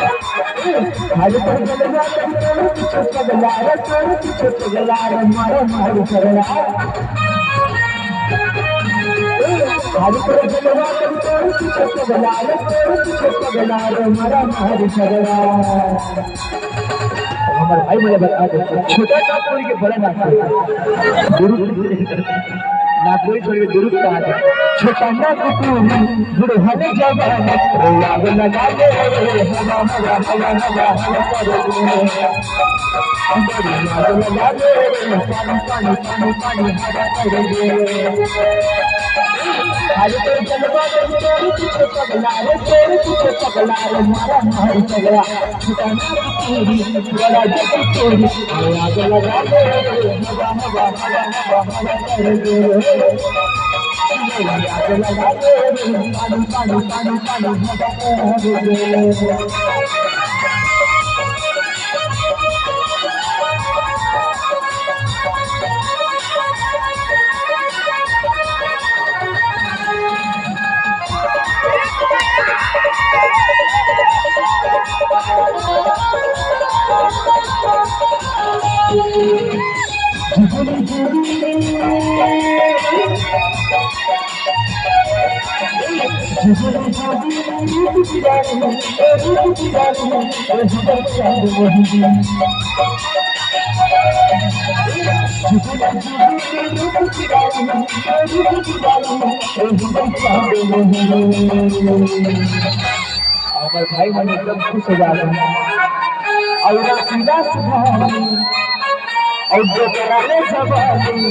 आज पर गला तोड़ पीछे पगला रे तोड़ पीछे पगला रे मारो मारो करला आज पर गला तोड़ पीछे पगला रे तोड़ पीछे पगला रे मारो मारो करला हमारे भाई मुझे बता दो छोटा नागपुरी के बड़ा नागपुरी ना कोई छोड़ दुरुस्त कहा था छोटा नागपुरी बुढ़ाने जवान आग लगा दे हवा हवा हवा हवा हवा आग लगा दे पानी पानी पानी पानी हवा करेंगे आज तो जलवा तोड़ पीछे पगला रे तोड़ पीछे पगला रे मारा मार पगला छोटा नागपुरी बड़ा जगह तोड़ी आग लगा दे हवा हवा हवा हवा हवा करेंगे आग लगा दे पानी पानी पानी पानी हवा करेंगे और भाई मन एकदम खुश हो जाते हैं और सीधा और डोकराले जवानी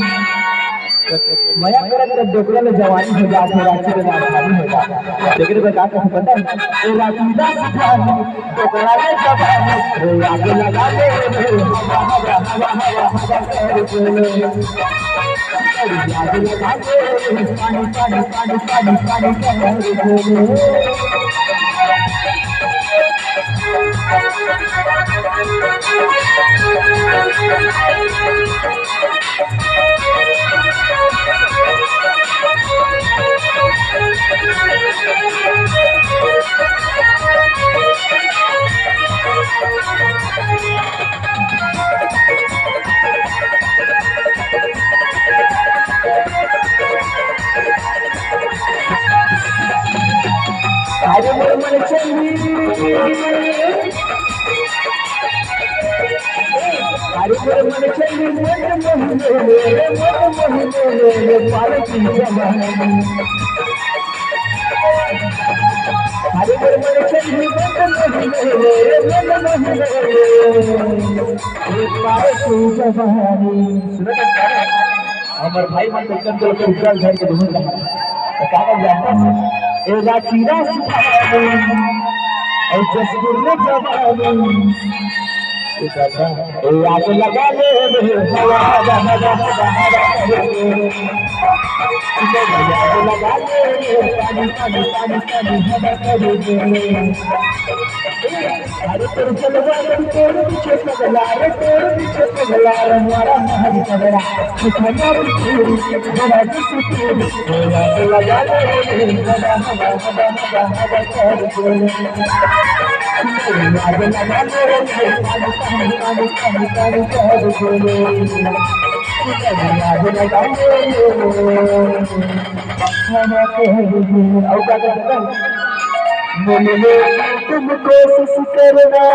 मया करत डोकराले जवानी हो जाते रांची में राजधानी हो जाता लेकिन मैं क्या कहूं पता है ए सीधा सिखानी डोकराले जवानी आग लगा दे हवा हवा हवा हवा हवा कर बोले आग लगा दे पानी पानी पानी पानी पानी कर बोले आज मन चली आज मन चली मोहन पालकी जवानी आज मन चली पालकी जवानी हमारे भाई मन एकदम तो उज्जवल घर के ढूंढ रहा है क्या जानता एला चीरा सिखावे और जसपुर में जवानी आग लगा ले हवा हवा हवा हवा हवा लगा ले पानी पानी पानी पानी हवा करेंगे अरे तेरे चलवा तोड़ पीछे पगला रे तोड़ पीछे पगला रे हमारा महल पगला सुखना पूरी बड़ा सुकून आग लगा ले हवा हवा हवा हवा हवा करेंगे आग लगा ले पानी पानी पानी पानी कर बोले आग लगा ले खाना कहेंगे और क्या कहते हैं तुम कोशिश करना